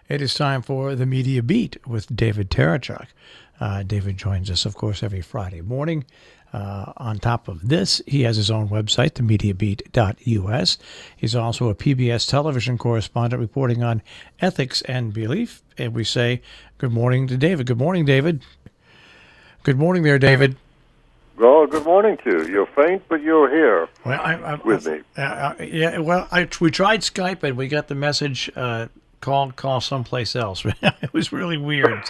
It is time for the Media Beat with David Terachuk. David joins us, of course, every Friday morning. On top of this, he has his own website, themediabeat.us. He's also a PBS television correspondent reporting on ethics and belief. And we say good morning to David. Good morning, David. Good morning there, David. Well, good morning to you. You're faint, but you're here with me. We tried Skype, and we got the message, call someplace else. It was really weird.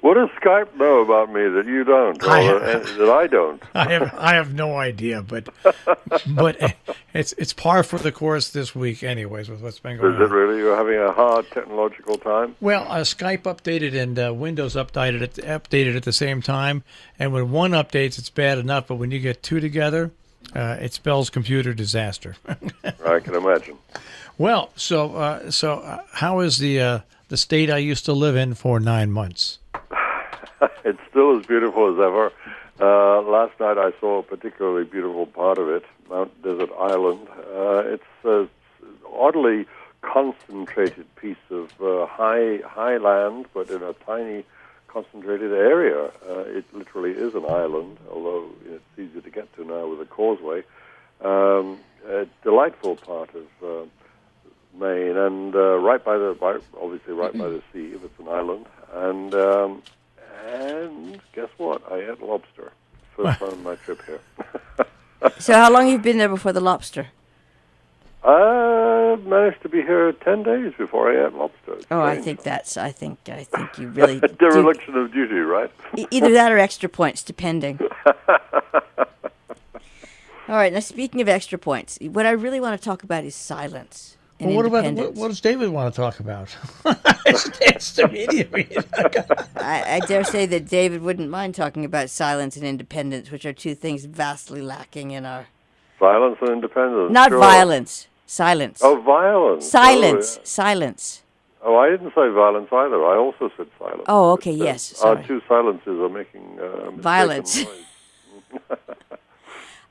What does Skype know about me that you don't, that I don't? I have no idea, but it's par for the course this week, anyways, with what's been going on. Is it really? You're having a hard technological time? Well, Skype updated and Windows updated at the same time, and when one updates, it's bad enough, but when you get two together, it spells computer disaster. I can imagine. Well, so how is the state I used to live in for 9 months? It's still as beautiful as ever. Last night I saw a particularly beautiful part of it, Mount Desert Island. It's an oddly concentrated piece of high land, but in a tiny concentrated area. It literally is an island, although it's easy to get to now with a causeway. A delightful part of Maine, and right by the sea, if it's an island. And guess what? I ate lobster. First time on my trip here. So how long have you been there before the lobster? I managed to be here 10 days before I ate lobster. I think you really dereliction of duty, right? Either that or extra points, depending. All right, now speaking of extra points, what I really want to talk about is silence. Well, what does David want to talk about? It's the media beat. I dare say that David wouldn't mind talking about silence and independence, which are two things vastly lacking in our... Silence and independence. Not violence. Silence. Oh, violence. Silence. Oh, yeah. Silence. Oh, I didn't say violence either. I also said silence. Oh, okay, yes. Sorry. Our two silences are making violence.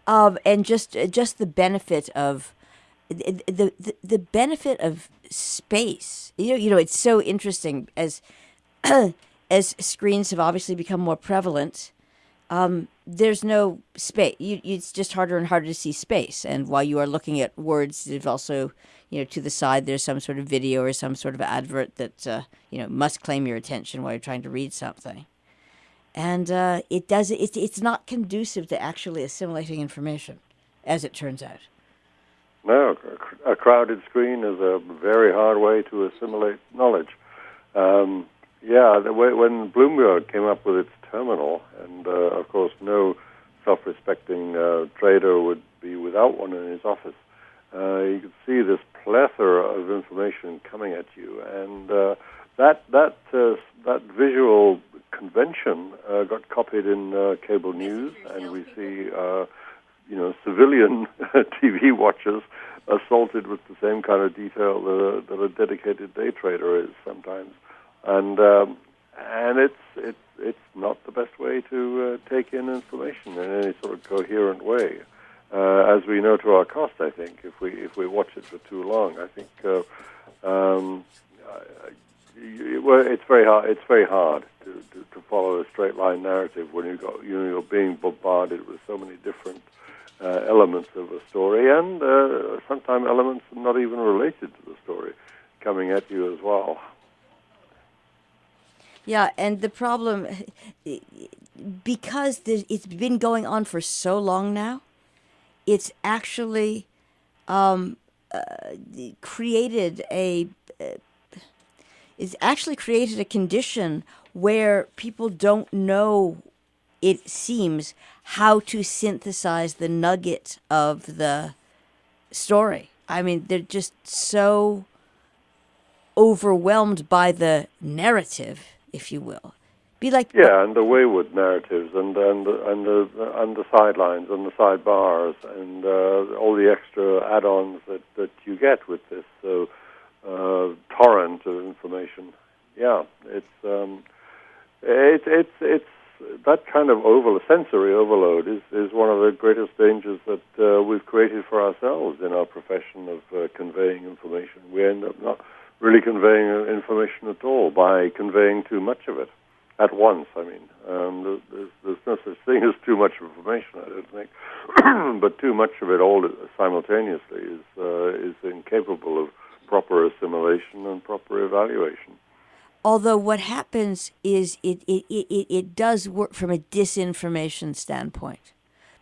And just the benefit of... The benefit of space, you know, it's so interesting as as screens have obviously become more prevalent. There's no space. It's just harder and harder to see space. And while you are looking at words, there's also, to the side, there's some sort of video or some sort of advert that must claim your attention while you're trying to read something. And it's not conducive to actually assimilating information, as it turns out. No, a crowded screen is a very hard way to assimilate knowledge. When Bloomberg came up with its terminal, and of course no self-respecting trader would be without one in his office, you could see this plethora of information coming at you, and that visual convention got copied in cable news, and we see civilian TV watchers assaulted with the same kind of detail that a dedicated day trader is sometimes, and it's not the best way to take in information in any sort of coherent way, as we know to our cost. I think if we watch it for too long, I think it's very hard. It's very hard to follow a straight line narrative when you're being bombarded with so many different elements of a story, and sometimes elements not even related to the story coming at you as well. Yeah, and the problem, because it's been going on for so long now, it's actually created a condition where people don't know, it seems, how to synthesize the nugget of the story. I mean, they're just so overwhelmed by the narrative, if you will. And the wayward narratives, and the sidelines, and the sidebars, and all the extra add-ons that you get with this torrent of information. Yeah, it's that kind of sensory overload is one of the greatest dangers that we've created for ourselves in our profession of conveying information. We end up not really conveying information at all by conveying too much of it at once. I mean, there's no such thing as too much information, I don't think, but too much of it all simultaneously is incapable of proper assimilation and proper evaluation. Although what happens is it does work from a disinformation standpoint,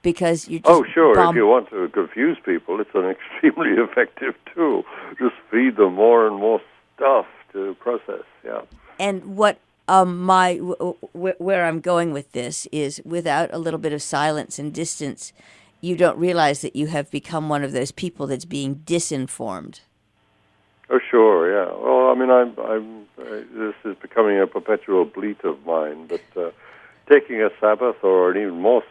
because you just oh, sure. If you want to confuse people, it's an extremely effective tool. Just feed them more and more stuff to process. Yeah. And what where I'm going with this is, without a little bit of silence and distance, you don't realize that you have become one of those people that's being disinformed. Oh, sure, yeah. Well, I mean, this is becoming a perpetual bleat of mine, but taking a Sabbath or an even more,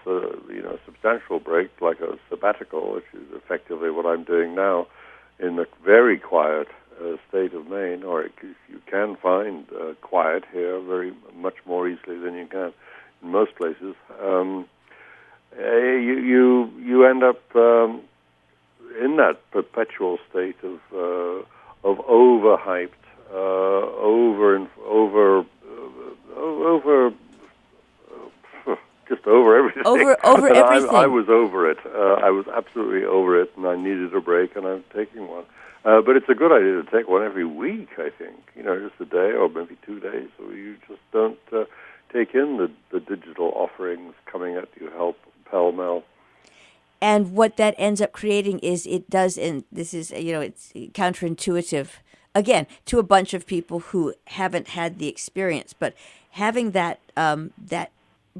substantial break, like a sabbatical, which is effectively what I'm doing now, in a very quiet state of Maine, or you can find quiet here very much more easily than you can in most places. You end up in that perpetual state of overhyped, just over everything. Over everything. I was over it. I was absolutely over it, and I needed a break, and I'm taking one. But it's a good idea to take one every week, I think. Just a day or maybe 2 days, so you just don't take in the digital offerings coming at you pell-mell. And what that ends up creating is it does, and this is, it's counterintuitive, again, to a bunch of people who haven't had the experience, but having that that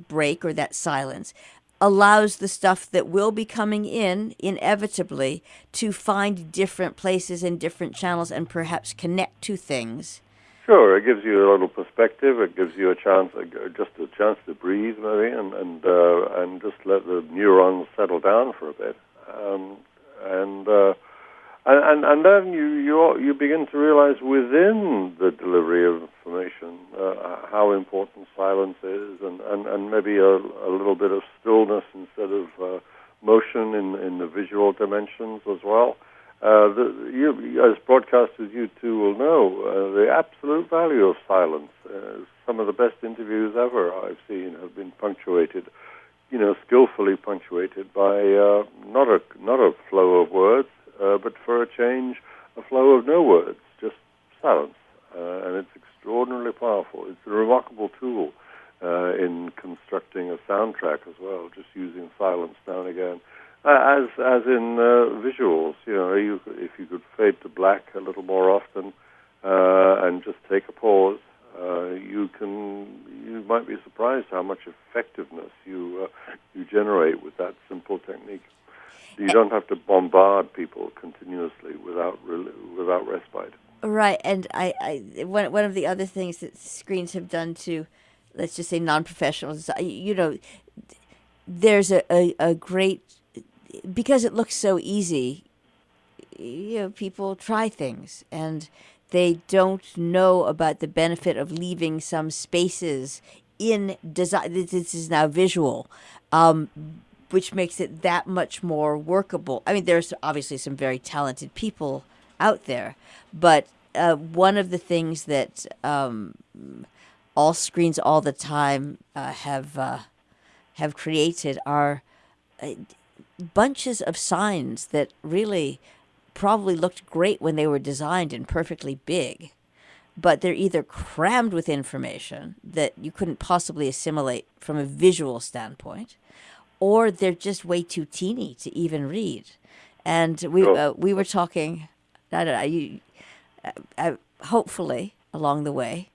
break or that silence allows the stuff that will be coming in inevitably to find different places and different channels and perhaps connect to things. Sure, it gives you a little perspective. It gives you a chance, just a chance to breathe, maybe, and just let the neurons settle down for a bit, and then you begin to realize within the delivery of information how important silence is, and maybe a little bit of stillness instead of motion in the visual dimensions as well. As broadcasters, you too will know the absolute value of silence. Some of the best interviews ever I've seen have been punctuated, skillfully punctuated by not a flow of words, but for a change, a flow of no words, just silence. And it's extraordinarily powerful. It's a remarkable tool in constructing a soundtrack as well, just using silence now and again. As in visuals, if you could fade to black a little more often and just take a pause, you might be surprised how much effectiveness you generate with that simple technique. You don't have to bombard people continuously without respite. Right, and one of the other things that screens have done to, let's just say, non-professionals, there's a great, because it looks so easy, people try things and they don't know about the benefit of leaving some spaces in design. This is now visual, which makes it that much more workable. I mean, there's obviously some very talented people out there, but one of the things that all screens all the time have created are bunches of signs that really probably looked great when they were designed and perfectly big, but they're either crammed with information that you couldn't possibly assimilate from a visual standpoint, or they're just way too teeny to even read. And we were talking, I don't know, hopefully along the way,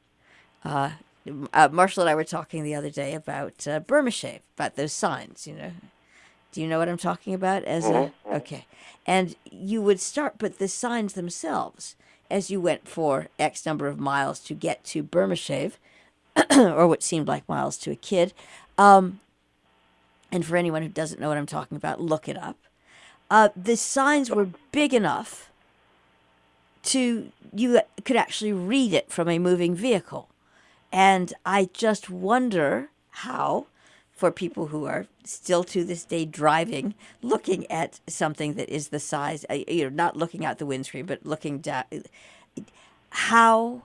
Marshall and I were talking the other day about Burma Shave, about those signs, Do you know what I'm talking about? Okay. And you would start, but the signs themselves, as you went for X number of miles to get to Burma Shave, or what seemed like miles to a kid, and for anyone who doesn't know what I'm talking about, look it up. The signs were big enough you could actually read it from a moving vehicle. And I just wonder how, for people who are still to this day driving, looking at something that is the size, not looking out the windscreen, but looking down, how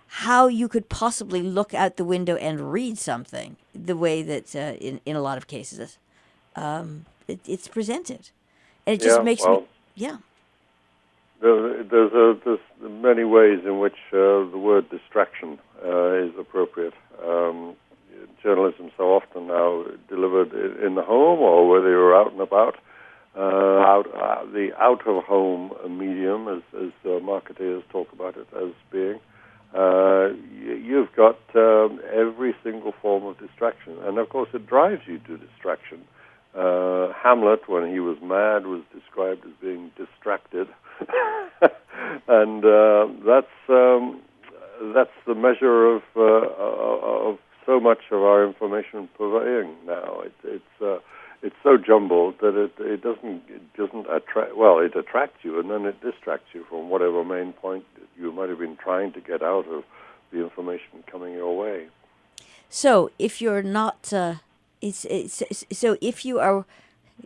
how you could possibly look out the window and read something the way that in a lot of cases it's presented, and it just makes me yeah. There's many ways in which the word distraction is appropriate. Journalism so often now delivered in the home or whether you're out and about. The out-of-home medium, as marketeers talk about it as being, you've got every single form of distraction. And, of course, it drives you to distraction. Hamlet, when he was mad, was described as being distracted. And that's the measure of so much of our information purveying now. It's so jumbled that it doesn't attract. Well, it attracts you and then it distracts you from whatever main point you might have been trying to get out of the information coming your way. So if you're not, so if you are,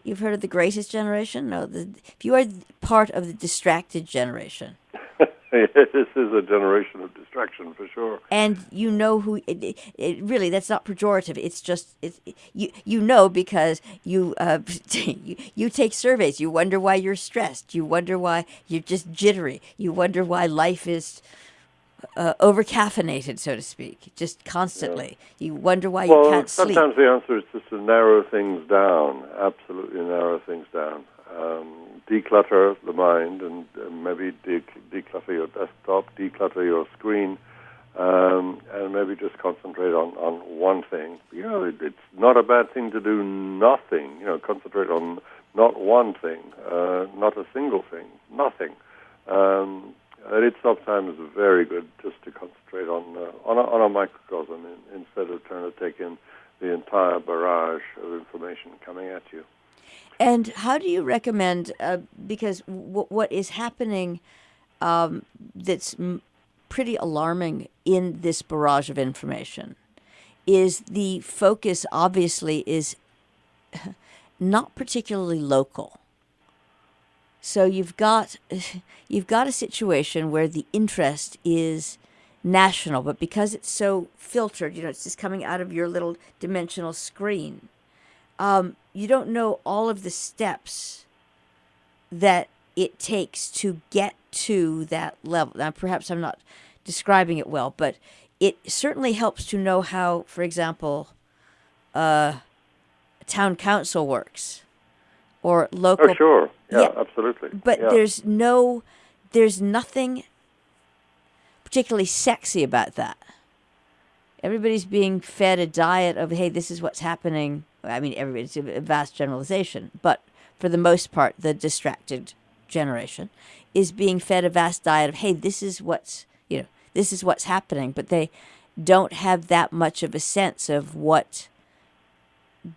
you've heard of the greatest generation? No, if you are part of the distracted generation. This is a generation of distraction for sure. And you know who? It really, that's not pejorative. It's just you know because you you take surveys. You wonder why you're stressed. You wonder why you're just jittery. You wonder why life is over-caffeinated, so to speak, just constantly. Yeah. You wonder why you can't sleep. Sometimes the answer is just to narrow things down. Absolutely narrow things down. Declutter the mind and maybe declutter your desktop, declutter your screen, and maybe just concentrate on one thing. You know, it's not a bad thing to do nothing. You know, concentrate on not one thing, not a single thing, nothing. It's sometimes very good just to concentrate on a microcosm instead of trying to take in the entire barrage of information coming at you. And how do you recommend, because what is happening that's pretty alarming in this barrage of information is the focus obviously is not particularly local. So you've got a situation where the interest is national, but because it's so filtered, you know, it's just coming out of your little dimensional screen. You don't know all of the steps that it takes to get to that level. Now, perhaps I'm not describing it well, but it certainly helps to know how, for example, town council works or local. Oh, sure. Yeah, absolutely. But there's nothing particularly sexy about that. Everybody's being fed a diet of, hey, this is what's happening. I mean, it's a vast generalization, but for the most part, the distracted generation is being fed a vast diet of, hey, this is what's happening, but they don't have that much of a sense of what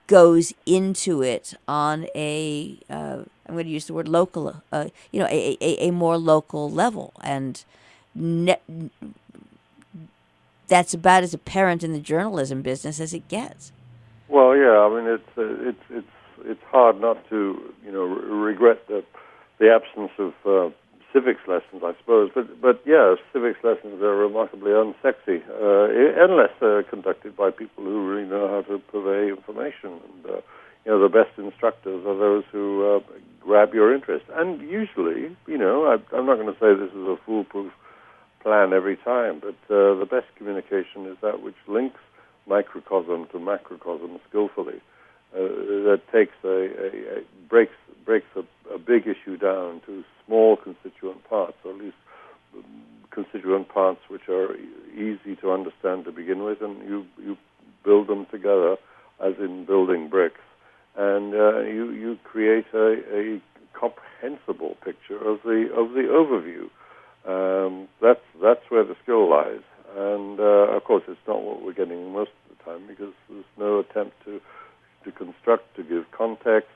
goes into it on a, I'm going to use the word local, a more local level, and that's about as apparent in the journalism business as it gets. Well, yeah, I mean, it's hard not to, regret the absence of civics lessons, I suppose. But yeah, civics lessons are remarkably unsexy unless they're conducted by people who really know how to purvey information. And the best instructors are those who grab your interest. And usually, I'm not going to say this is a foolproof plan every time, but the best communication is that which links microcosm to macrocosm skillfully. That takes breaks a big issue down to small constituent parts, or at least constituent parts which are easy to understand to begin with, and you build them together as in building bricks, and you create a comprehensible picture of the overview. That's where the skill lies, and of course it's not what we're getting most of the time, because there's no attempt to construct, to give context,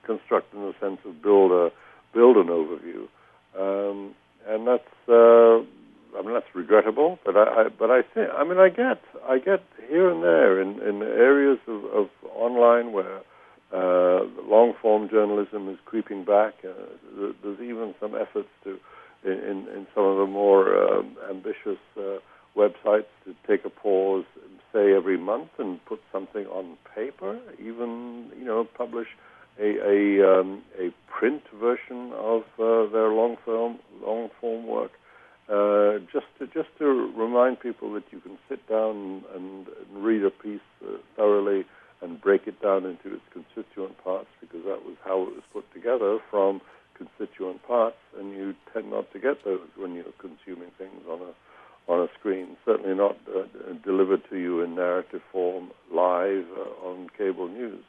construct in the sense of build an overview, and that's regrettable. But I think I get here and there in areas of online where long form long-form journalism is creeping back. There's even some efforts in some of the more ambitious websites to take a pause, say every month, and put something on paper. Even publish a print version of their long-form work. Just to remind people that you can sit down and read a piece thoroughly and break it down into its constituent parts, because that was how it was put together, from constituent parts, and you tend not to get those when you're consuming things on a screen. Certainly not delivered to you in narrative form live on cable news.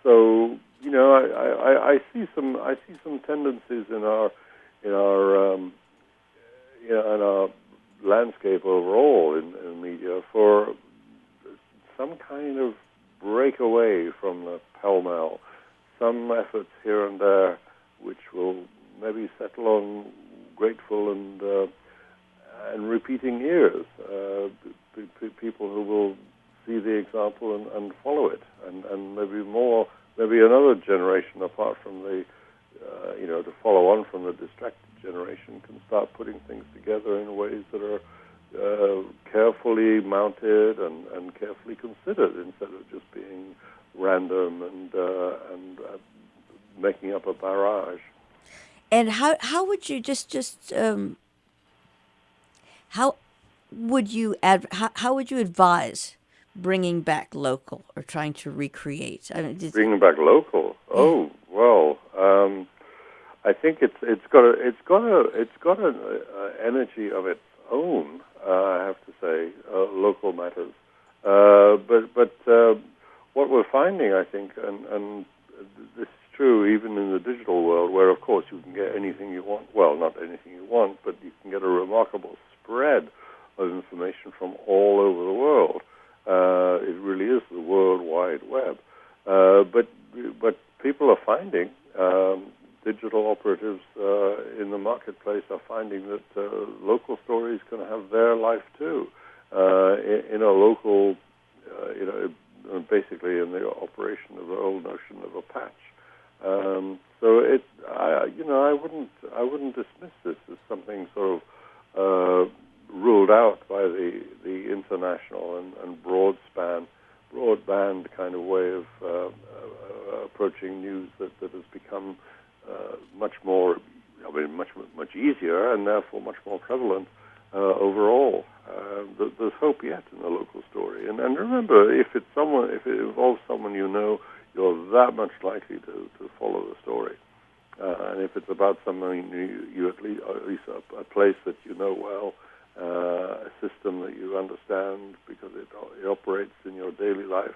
So I see some tendencies in our landscape overall in media for some kind of breakaway from the pell-mell, some efforts here and there which will maybe settle on grateful and repeating ears, people who will see the example and follow it, and maybe another generation apart from the to follow on from the distracted generation can start putting things together in ways that are carefully mounted and carefully considered, instead of just being random and making up a barrage. And how would you how would you advise bringing back local, or trying to recreate? Bringing back local. Oh well, I think it's got an energy of its own. I have to say, local matters. But what we're finding, I think, and this is true even in the digital world, where of course you can get anything you want. Well, not anything you want, but you can get a remarkable spread of information from all over the world. It really is the World Wide Web. But people are finding, digital operatives in the marketplace are finding that local stories can have their life too, in a local, basically in the operation of the old notion of a patch. So I wouldn't dismiss this as something sort of ruled out by the international and broadband kind of way of approaching news that has become much easier and therefore much more prevalent overall. There's hope yet in the local story, and remember, if it involves someone you know, you're that much likely to follow the story. And if it's about someone you at least a place that you know well, a system that you understand because it operates in your daily life,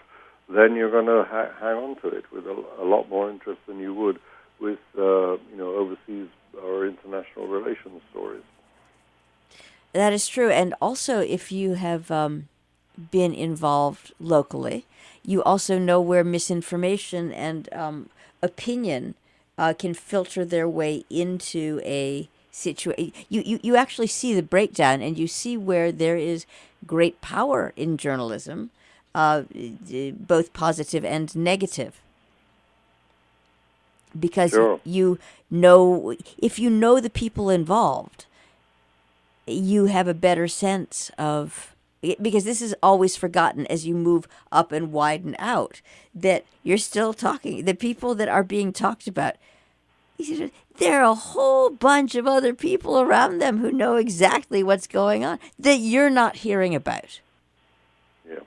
then you're going to hang on to it with a lot more interest than you would with overseas or international relations stories. That is true. And also, if you have been involved locally, you also know where misinformation and opinion can filter their way into a situation. You actually see the breakdown, and you see where there is great power in journalism, both positive and negative. Because Sure. if you know the people involved, you have a better sense of, because this is always forgotten as you move up and widen out, that you're still talking, the people that are being talked about, there are a whole bunch of other people around them who know exactly what's going on that you're not hearing about. Yeah.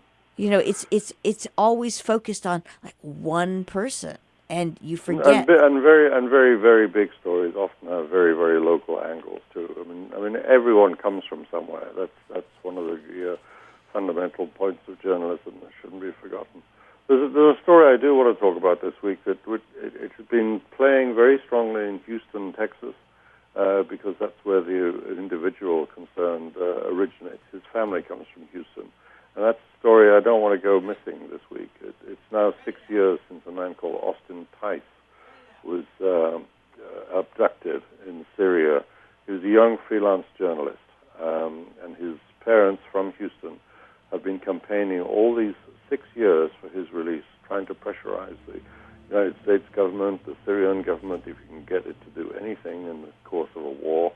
It's always focused on like one person, and you forget. And very, very big stories often have very, very local angles too. I mean, everyone comes from somewhere. That's one of the fundamental points of journalism that shouldn't be forgotten. There's a story I do want to talk about this week that it's been playing very strongly in Houston, Texas, because that's where the individual concerned originates. His family comes from Houston. And that's a story I don't want to go missing this week. It's now 6 years since a man called Austin Tice was abducted in Syria. He was a young freelance journalist, and his parents from Houston have been campaigning all these 6 years for his release, trying to pressurize the United States government, the Syrian government, if you can get it to do anything in the course of a war.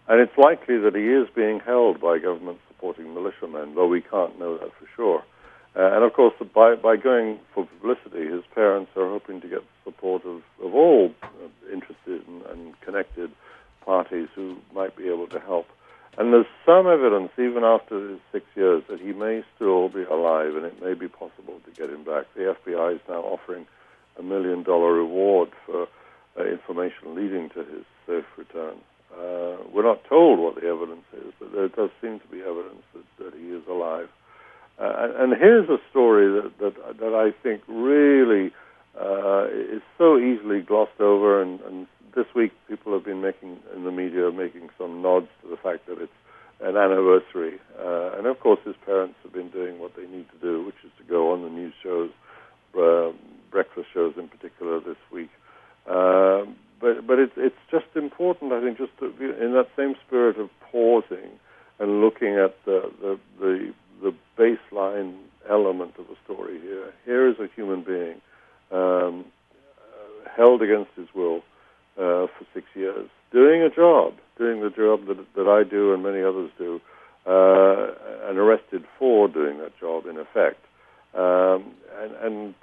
And it's likely that he is being held by government supporting militiamen, though we can't know that for sure. And of course, by going for publicity, his parents are hoping to get the support of all interested and connected parties who might be able to help. And there's some evidence, even after his 6 years, that he may still be alive, and it may be possible to get him back. The FBI is now offering $1 million reward for information leading to his safe return. We're not told what the evidence is, but there does seem to be evidence that he is alive. And here's a story that I think really is so easily glossed over, and this week people have been making some nods to the fact that it's an anniversary. And of course his parents have been doing what they need to do, which is to go on the news shows, breakfast shows in particular this week. But it's just important, I think, just to be in that same spirit of pausing and looking at the baseline element of the story here. Here is a human being held against his will for 6 years, doing the job that I do and many others do, and arrested for doing that job, in effect. And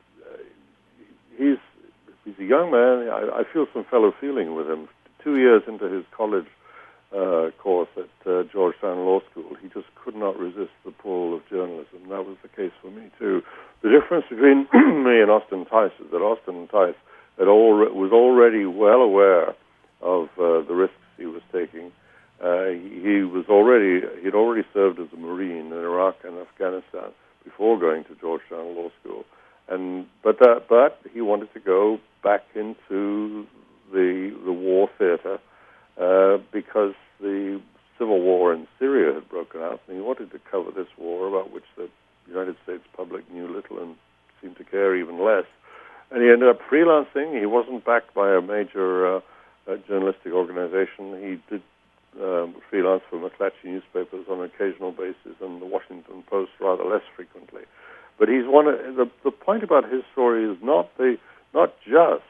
he's a young man. I feel some fellow feeling with him. 2 years into his college course at Georgetown Law School, he just could not resist the pull of journalism. That was the case for me, too. The difference between me and Austin Tice is that Austin Tice was already well aware of the risks he was taking. He'd already served as a Marine in Iraq and Afghanistan before going to Georgetown Law School. But he wanted to go back into the war theater because the civil war in Syria had broken out, and he wanted to cover this war about which the United States public knew little and seemed to care even less. And he ended up freelancing. He wasn't backed by a major journalistic organization. He did freelance for McClatchy newspapers on an occasional basis, and the Washington Post rather less frequently. But he's the point about his story is not just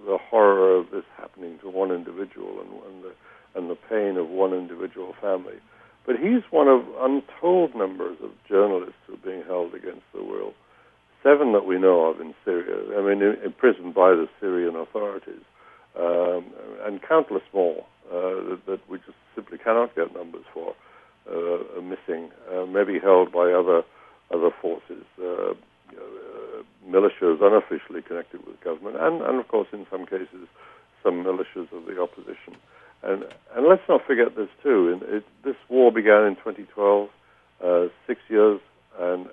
the horror of this happening to one individual and the pain of one individual family, but he's one of untold numbers of journalists who are being held against their will. 7 that we know of in Syria, imprisoned by the Syrian authorities, and countless more that we just simply cannot get numbers for, are missing, maybe held by other forces, militias unofficially connected with government, and of course in some cases some militias of the opposition. And let's not forget this too. This war began in 2012, 6 years, and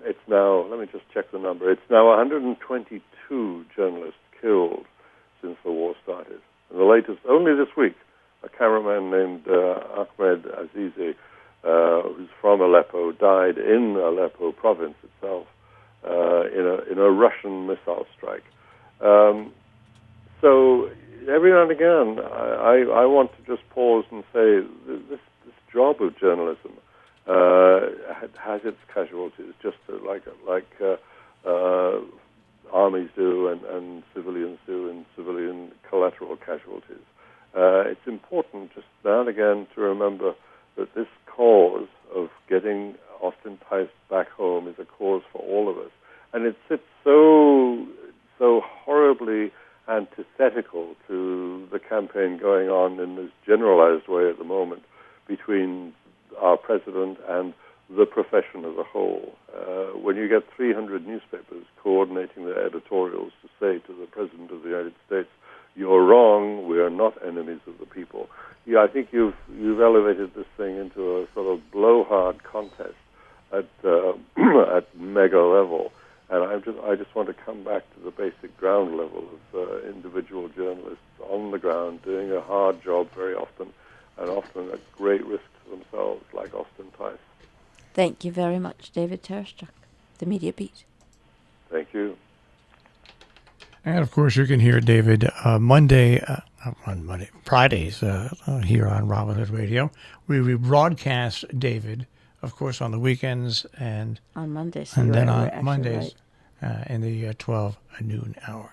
it's now. Let me just check the number. It's now 122 journalists killed since the war started. And the latest, only this week, a cameraman named Ahmed Azizi, who's from Aleppo, died in Aleppo province itself in a Russian missile strike. So every now and again, I want to just pause and say this job of journalism has its casualties, just like armies do and civilians do, and civilian collateral casualties. It's important just now and again to remember that this cause of getting Austin Tice back home is a cause for all of us. And it sits so horribly antithetical to the campaign going on in this generalized way at the moment between our president and the profession as a whole. When you get 300 newspapers coordinating their editorials to say to the President of the United States, "You're wrong, we are not enemies of the people." Yeah, I think you've elevated this thing into a sort of blowhard contest at mega level. And I just want to come back to the basic ground level of individual journalists on the ground doing a hard job very often, and often at great risk to themselves, like Austin Tice. Thank you very much, David Tereshchuk, The Media Beat. Thank you. And of course, you can hear David Fridays here on Robin Hood Radio. We rebroadcast David of course, on the weekends and On Mondays. and you're then right, on you're actually Mondays right. in the 12 noon hour.